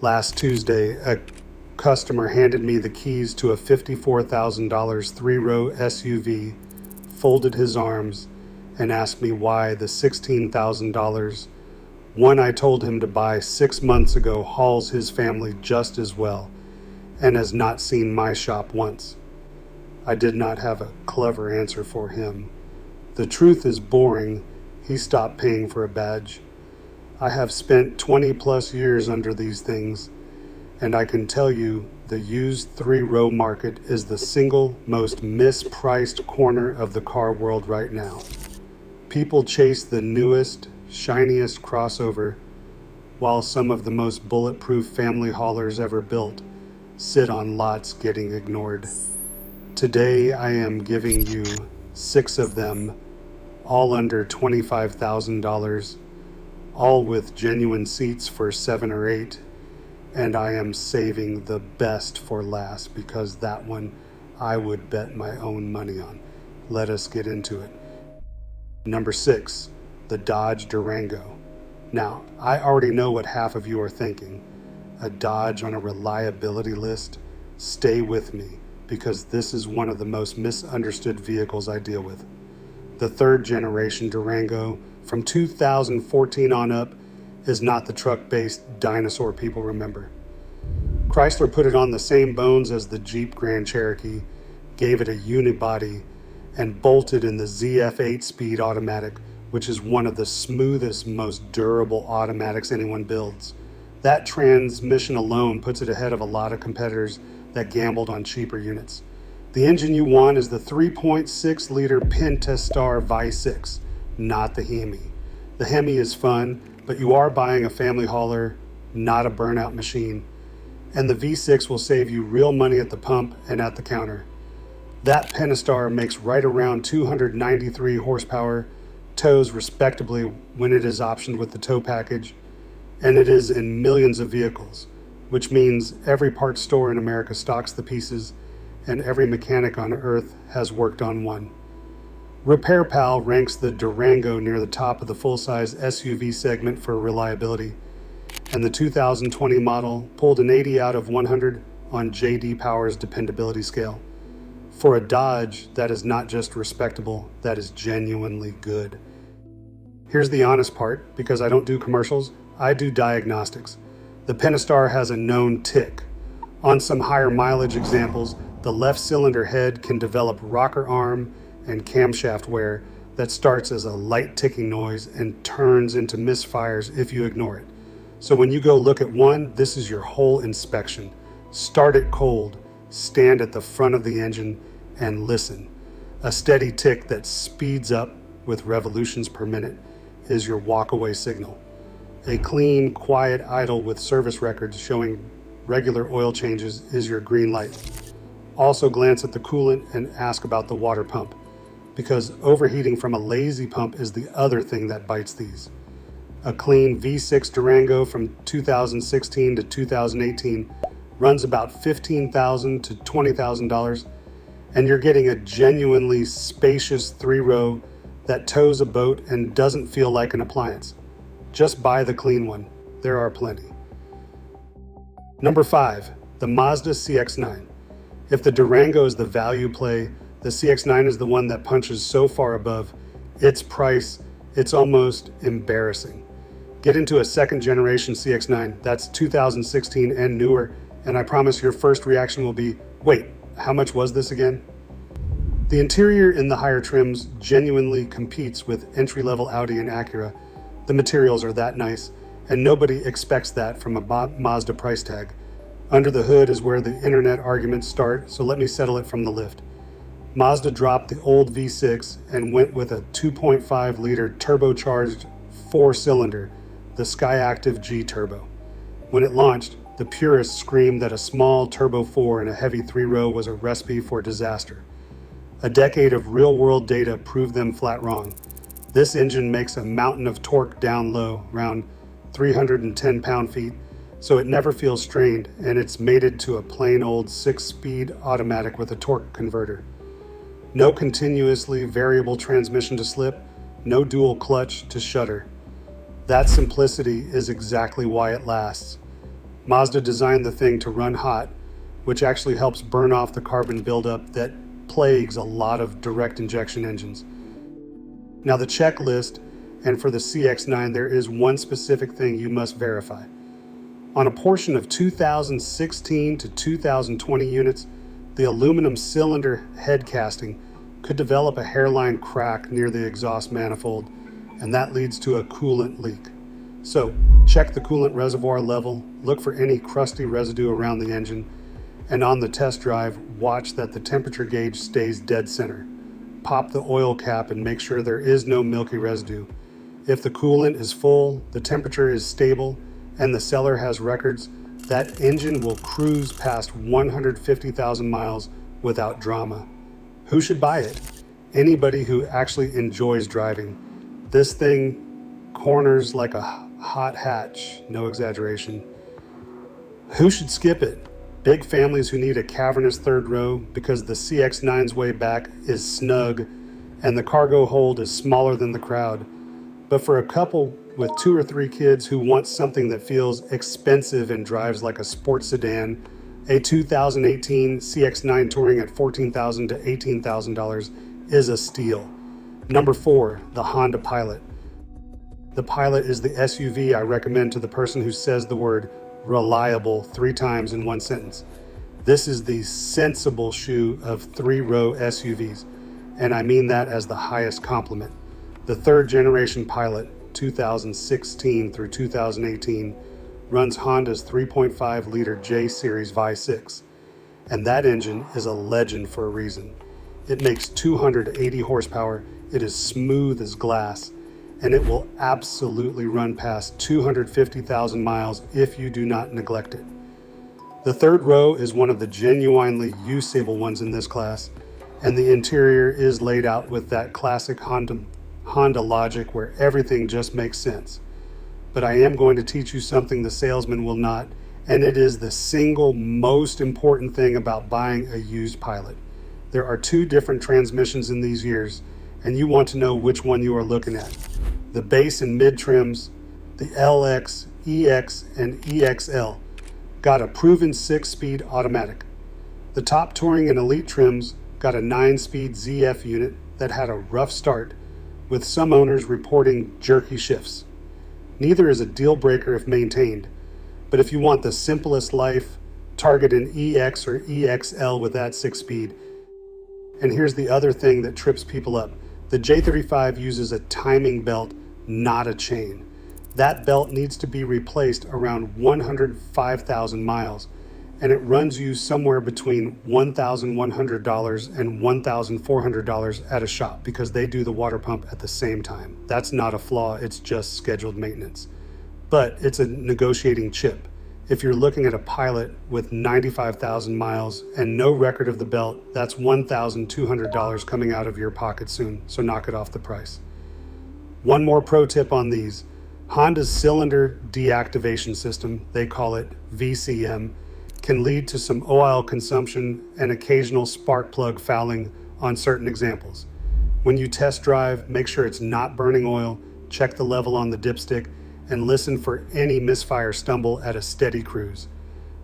Last Tuesday, a customer handed me the keys to a $54,000 three-row SUV, folded his arms, and asked me why the $16,000 one I told him to buy 6 months ago hauls his family just as well and has not seen my shop once. I did not have a clever answer for him. The truth is boring. He stopped paying for a badge. I have spent 20 plus years under these things, and I can tell you the used three-row market is the single most mispriced corner of the car world right now. People chase the newest, shiniest crossover, while some of the most bulletproof family haulers ever built sit on lots getting ignored. Today I am giving you 6 of them, all under $25,000, all with genuine seats for 7 or 8, and I am saving the best for last because that one I would bet my own money on. Let us get into it. Number 6, the Dodge Durango. Now, I already know what half of you are thinking. A Dodge on a reliability list? Stay with me, because this is one of the most misunderstood vehicles I deal with. The 3rd generation Durango from 2014 on up is not the truck-based dinosaur people remember. Chrysler put it on the same bones as the Jeep Grand Cherokee, gave it a unibody, and bolted in the ZF 8-speed automatic, which is one of the smoothest, most durable automatics anyone builds. That transmission alone puts it ahead of a lot of competitors that gambled on cheaper units. The engine you want is the 3.6-liter Pentastar V6, not the Hemi. The Hemi is fun, but you are buying a family hauler, not a burnout machine. And the V6 will save you real money at the pump and at the counter. That Pentastar makes right around 293 horsepower, tows respectably when it is optioned with the tow package, and it is in millions of vehicles, which means every parts store in America stocks the pieces, and every mechanic on earth has worked on one. Repair Pal ranks the Durango near the top of the full-size SUV segment for reliability, and the 2020 model pulled an 80 out of 100 on J.D. Power's dependability scale. For a Dodge, that is not just respectable, that is genuinely good. Here's the honest part, because I don't do commercials, I do diagnostics. The Pentastar has a known tick. On some higher mileage examples, the left cylinder head can develop rocker arm and camshaft wear that starts as a light ticking noise and turns into misfires if you ignore it. So when you go look at one, this is your whole inspection. Start it cold, stand at the front of the engine, and listen. A steady tick that speeds up with revolutions per minute is your walkaway signal. A clean, quiet idle with service records showing regular oil changes is your green light. Also glance at the coolant and ask about the water pump, because overheating from a lazy pump is the other thing that bites these. A clean V6 Durango from 2016 to 2018 runs about $15,000 to $20,000, and you're getting a genuinely spacious 3-row that tows a boat and doesn't feel like an appliance. Just buy the clean one. There are plenty. Number 5, the Mazda CX-9. If the Durango is the value play, the CX-9 is the one that punches so far above its price, it's almost embarrassing. Get into a 2nd generation CX-9, that's 2016 and newer, and I promise your first reaction will be, wait, how much was this again? The interior in the higher trims genuinely competes with entry-level Audi and Acura. The materials are that nice, and nobody expects that from a Mazda price tag. Under the hood is where the internet arguments start, so let me settle it from the lift. Mazda dropped the old V6 and went with a 2.5-liter turbocharged 4-cylinder, the Skyactiv G Turbo. When it launched, the purists screamed that a small Turbo 4 and a heavy 3-row was a recipe for disaster. A decade of real-world data proved them flat wrong. This engine makes a mountain of torque down low, around 310 pound-feet, so it never feels strained, and it's mated to a plain old 6-speed automatic with a torque converter. No continuously variable transmission to slip, no dual clutch to shudder. That simplicity is exactly why it lasts. Mazda designed the thing to run hot, which actually helps burn off the carbon buildup that plagues a lot of direct injection engines. Now the checklist, and for the CX-9 there is one specific thing you must verify. On a portion of 2016 to 2020 units, the aluminum cylinder head casting could develop a hairline crack near the exhaust manifold, and that leads to a coolant leak. So check the coolant reservoir level, look for any crusty residue around the engine, and on the test drive, watch that the temperature gauge stays dead center. Pop the oil cap and make sure there is no milky residue. If the coolant is full, the temperature is stable, and the seller has records, that engine will cruise past 150,000 miles without drama. Who should buy it? Anybody who actually enjoys driving. This thing corners like a hot hatch, no exaggeration. Who should skip it? Big families who need a cavernous third row because the CX-9's way back is snug and the cargo hold is smaller than the crowd. But for a couple with 2 or 3 kids who want something that feels expensive and drives like a sports sedan, a 2018 CX-9 touring at $14,000 to $18,000 is a steal. Number 4, the Honda Pilot. The Pilot is the SUV I recommend to the person who says the word reliable 3 times in one sentence. This is the sensible shoe of 3-row SUVs, and I mean that as the highest compliment. The 3rd generation Pilot, 2016 through 2018, runs Honda's 3.5-liter J-Series V6, and that engine is a legend for a reason. It makes 280 horsepower, it is smooth as glass, and it will absolutely run past 250,000 miles if you do not neglect it. The 3rd row is one of the genuinely usable ones in this class, and the interior is laid out with that classic Honda logic where everything just makes sense. But I am going to teach you something the salesman will not, and it is the single most important thing about buying a used Pilot. There are 2 different transmissions in these years, and you want to know which one you are looking at. The base and mid trims, the LX, EX, and EXL, got a proven 6-speed automatic. The top touring and elite trims got a 9-speed ZF unit that had a rough start, with some owners reporting jerky shifts. Neither is a deal breaker if maintained, but if you want the simplest life, target an EX or EXL with that 6-speed. And here's the other thing that trips people up. The J35 uses a timing belt, not a chain. That belt needs to be replaced around 105,000 miles, and it runs you somewhere between $1,100 and $1,400 at a shop because they do the water pump at the same time. That's not a flaw, it's just scheduled maintenance. But it's a negotiating chip. If you're looking at a Pilot with 95,000 miles and no record of the belt, that's $1,200 coming out of your pocket soon, so knock it off the price. One more pro tip on these. Honda's cylinder deactivation system, they call it VCM, can lead to some oil consumption and occasional spark plug fouling on certain examples. When you test drive, make sure it's not burning oil, check the level on the dipstick, and listen for any misfire stumble at a steady cruise.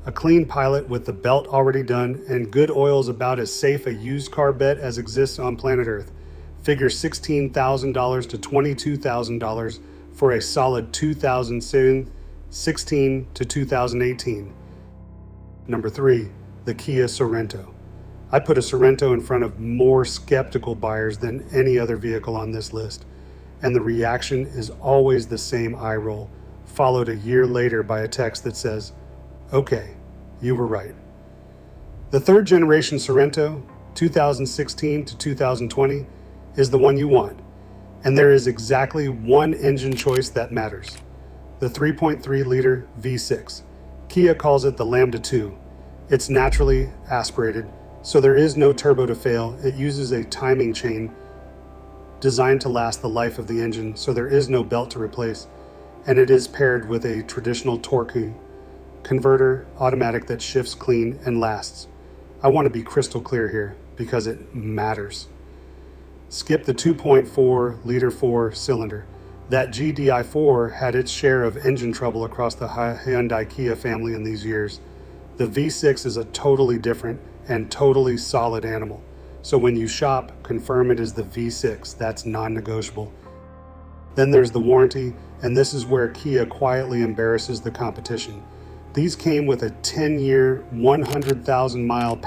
A clean Pilot with the belt already done and good oil is about as safe a used car bet as exists on planet Earth. Figure $16,000 to $22,000 for a solid 2016 to 2018. Number 3, the Kia Sorento. I put a Sorento in front of more skeptical buyers than any other vehicle on this list, and the reaction is always the same eye roll, followed a year later by a text that says, "Okay, you were right." The 3rd generation Sorento, 2016 to 2020, is the one you want, and there is exactly one engine choice that matters: the 3.3-liter V6. Kia calls it the Lambda 2. It's naturally aspirated, so there is no turbo to fail. It uses a timing chain designed to last the life of the engine, so there is no belt to replace, and it is paired with a traditional torque converter automatic that shifts clean and lasts. I want to be crystal clear here because it matters. Skip the 2.4-liter 4-cylinder. That GDI4 had its share of engine trouble across the Hyundai Kia family in these years. The V6 is a totally different and totally solid animal. So when you shop, confirm it is the V6. That's non-negotiable. Then there's the warranty, and this is where Kia quietly embarrasses the competition. These came with a 10-year, 100,000-mile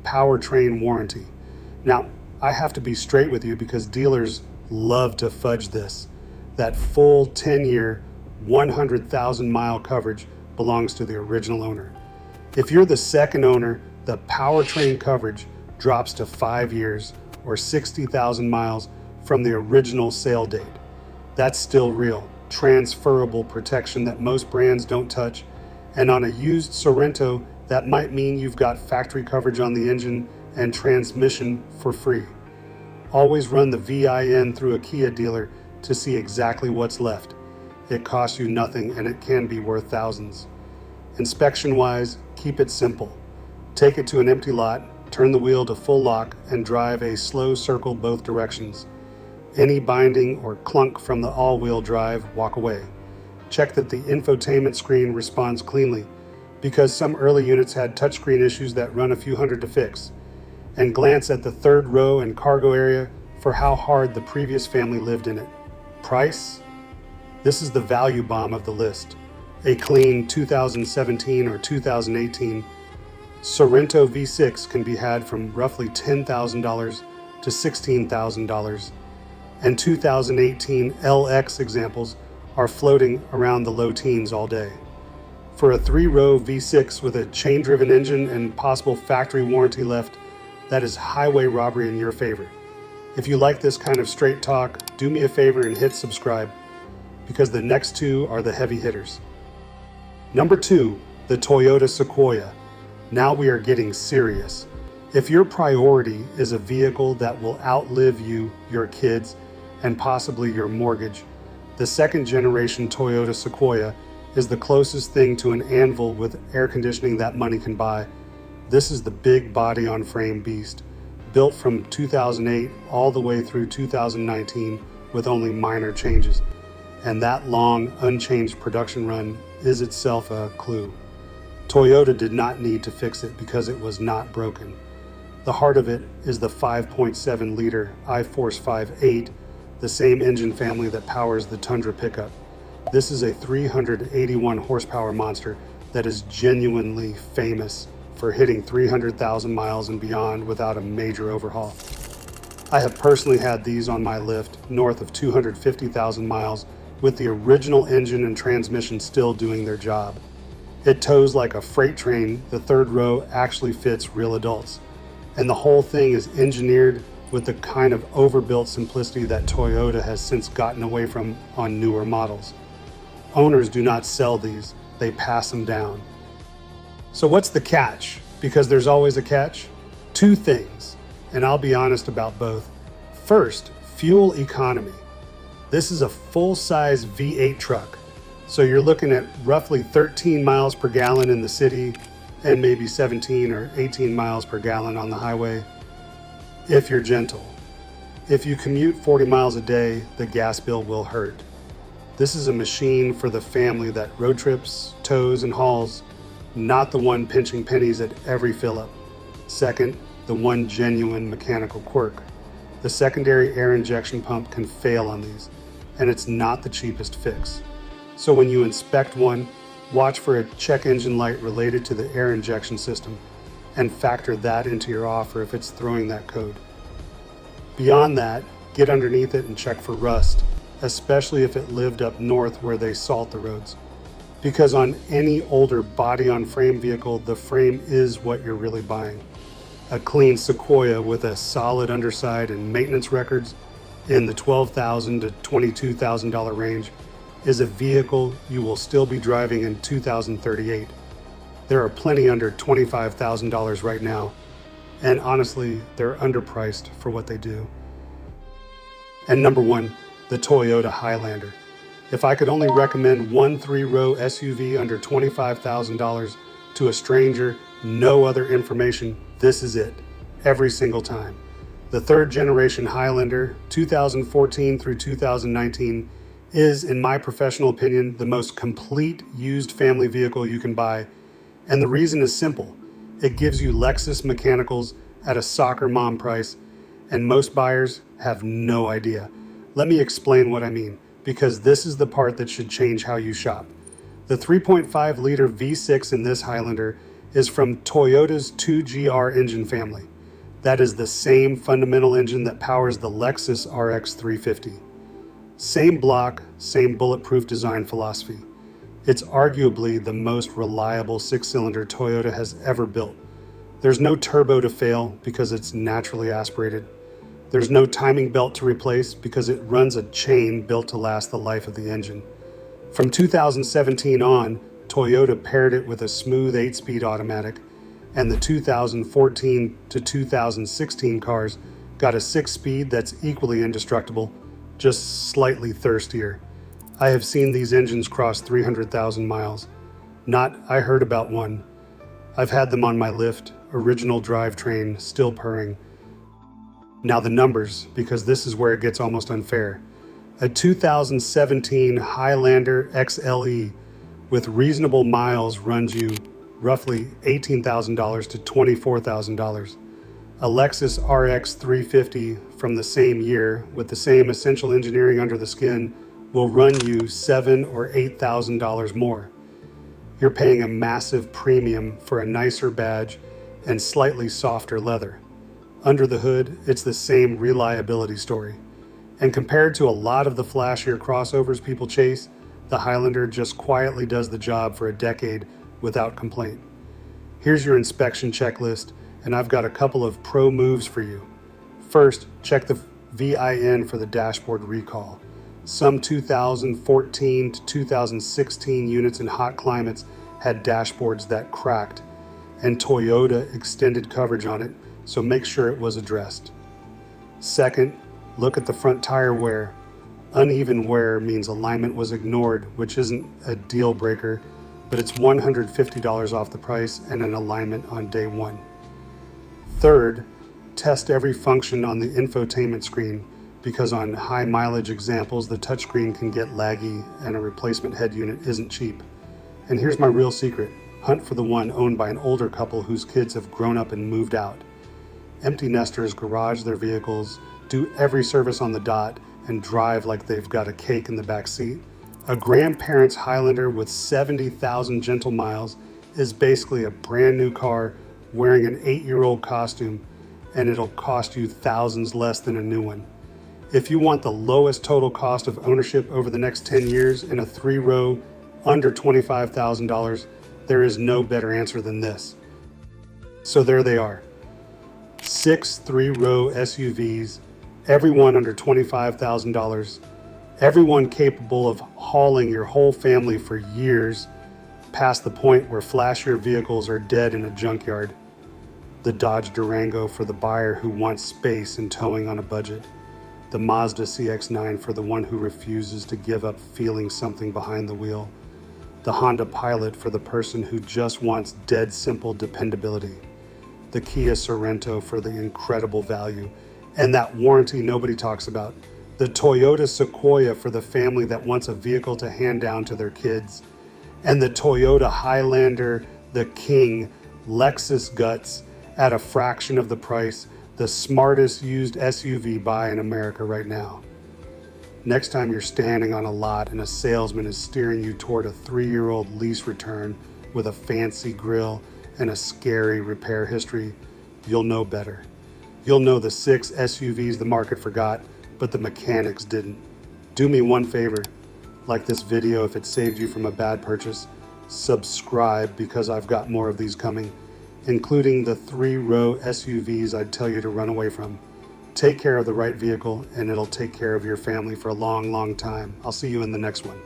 powertrain warranty. Now, I have to be straight with you because dealers love to fudge this. That full 10-year, 100,000-mile coverage belongs to the original owner. If you're the second owner, the powertrain coverage drops to 5 years or 60,000 miles from the original sale date. That's still real, transferable protection that most brands don't touch. And on a used Sorento, that might mean you've got factory coverage on the engine and transmission for free. Always run the VIN through a Kia dealer to see exactly what's left. It costs you nothing and it can be worth thousands. Inspection-wise, keep it simple. Take it to an empty lot, turn the wheel to full lock, and drive a slow circle both directions. Any binding or clunk from the all-wheel drive, walk away. Check that the infotainment screen responds cleanly, because some early units had touchscreen issues that run a few hundred to fix. And glance at the third row and cargo area for how hard the previous family lived in it. Price? This is the value bomb of the list. A clean 2017 or 2018 Sorento V6 can be had from roughly $10,000 to $16,000, and 2018 LX examples are floating around the low teens all day. For a 3-row V6 with a chain-driven engine and possible factory warranty left, that is highway robbery in your favor. If you like this kind of straight talk, do me a favor and hit subscribe, because the next two are the heavy hitters. Number 2, the Toyota Sequoia. Now we are getting serious. If your priority is a vehicle that will outlive you, your kids, and possibly your mortgage, the second generation Toyota Sequoia is the closest thing to an anvil with air conditioning that money can buy. This is the big body on frame beast, built from 2008 all the way through 2019 with only minor changes. And that long, unchanged production run is itself a clue. Toyota did not need to fix it because it was not broken. The heart of it is the 5.7-liter iForce 5.8, the same engine family that powers the Tundra pickup. This is a 381 horsepower monster that is genuinely famous for hitting 300,000 miles and beyond without a major overhaul. I have personally had these on my lift north of 250,000 miles with the original engine and transmission still doing their job. It tows like a freight train. The third row actually fits real adults. And the whole thing is engineered with the kind of overbuilt simplicity that Toyota has since gotten away from on newer models. Owners do not sell these, they pass them down. So what's the catch? Because there's always a catch. 2 things, and I'll be honest about both. First, fuel economy. This is a full-size V8 truck, so you're looking at roughly 13 miles per gallon in the city and maybe 17 or 18 miles per gallon on the highway, if you're gentle. If you commute 40 miles a day, the gas bill will hurt. This is a machine for the family that road trips, tows, and hauls, not the one pinching pennies at every fill-up. Second, the one genuine mechanical quirk. The secondary air injection pump can fail on these, and it's not the cheapest fix. So when you inspect one, watch for a check engine light related to the air injection system, and factor that into your offer if it's throwing that code. Beyond that, get underneath it and check for rust, especially if it lived up north where they salt the roads. Because on any older body-on-frame vehicle, the frame is what you're really buying. A clean Sequoia with a solid underside and maintenance records in the $12,000 to $22,000 range is a vehicle you will still be driving in 2038. There are plenty under $25,000 right now, and honestly, they're underpriced for what they do. And number 1, the Toyota Highlander. If I could only recommend one 3-row SUV under $25,000 to a stranger, no other information, this is it, every single time. The third generation Highlander, 2014 through 2019, is, in my professional opinion, the most complete used family vehicle you can buy. And the reason is simple. It gives you Lexus mechanicals at a soccer mom price, and most buyers have no idea. Let me explain what I mean, because this is the part that should change how you shop. The 3.5 liter V6 in this Highlander is from Toyota's 2GR engine family. That is the same fundamental engine that powers the Lexus RX 350. Same block, same bulletproof design philosophy. It's arguably the most reliable six-cylinder Toyota has ever built. There's no turbo to fail because it's naturally aspirated. There's no timing belt to replace because it runs a chain built to last the life of the engine. From 2017 on, Toyota paired it with a smooth 8-speed automatic, and the 2014 to 2016 cars got a 6-speed that's equally indestructible, just slightly thirstier. I have seen these engines cross 300,000 miles. Not, I heard about one. I've had them on my lift, original drivetrain, still purring. Now the numbers, because this is where it gets almost unfair. A 2017 Highlander XLE with reasonable miles runs you roughly $18,000 to $24,000. A Lexus RX 350 from the same year with the same essential engineering under the skin will run you $7,000 or $8,000 more. You're paying a massive premium for a nicer badge and slightly softer leather. Under the hood, it's the same reliability story. And compared to a lot of the flashier crossovers people chase, the Highlander just quietly does the job for a decade without complaint. Here's your inspection checklist, and I've got a couple of pro moves for you. First, check the VIN for the dashboard recall. Some 2014 to 2016 units in hot climates had dashboards that cracked, and Toyota extended coverage on it, so make sure it was addressed. Second, look at the front tire wear. Uneven wear means alignment was ignored, which isn't a deal breaker, but it's $150 off the price and an alignment on day one. Third, test every function on the infotainment screen, because on high mileage examples, the touchscreen can get laggy and a replacement head unit isn't cheap. And here's my real secret. Hunt for the one owned by an older couple whose kids have grown up and moved out. Empty nesters garage their vehicles, do every service on the dot, and drive like they've got a cake in the back seat. A grandparent's Highlander with 70,000 gentle miles is basically a brand new car wearing an 8-year-old costume, and it'll cost you thousands less than a new one. If you want the lowest total cost of ownership over the next 10 years in a 3-row under $25,000, there is no better answer than this. So there they are. 6 3-row SUVs, every one under $25,000, everyone capable of hauling your whole family for years past the point where flashier vehicles are dead in a junkyard. The Dodge Durango for the buyer who wants space and towing on a budget. The Mazda CX-9 for the one who refuses to give up feeling something behind the wheel. The Honda Pilot for the person who just wants dead simple dependability. The Kia Sorento for the incredible value and that warranty nobody talks about. The Toyota Sequoia for the family that wants a vehicle to hand down to their kids. And the Toyota Highlander, the king, Lexus guts at a fraction of the price, the smartest used SUV buy in America right now. Next time you're standing on a lot and a salesman is steering you toward a 3-year-old lease return with a fancy grille and a scary repair history, you'll know better. You'll know the 6 SUVs the market forgot, but the mechanics didn't. Do me one favor, like this video if it saved you from a bad purchase. Subscribe, because I've got more of these coming, including the 3-row SUVs I'd tell you to run away from. Take care of the right vehicle, and it'll take care of your family for a long, long time. I'll see you in the next one.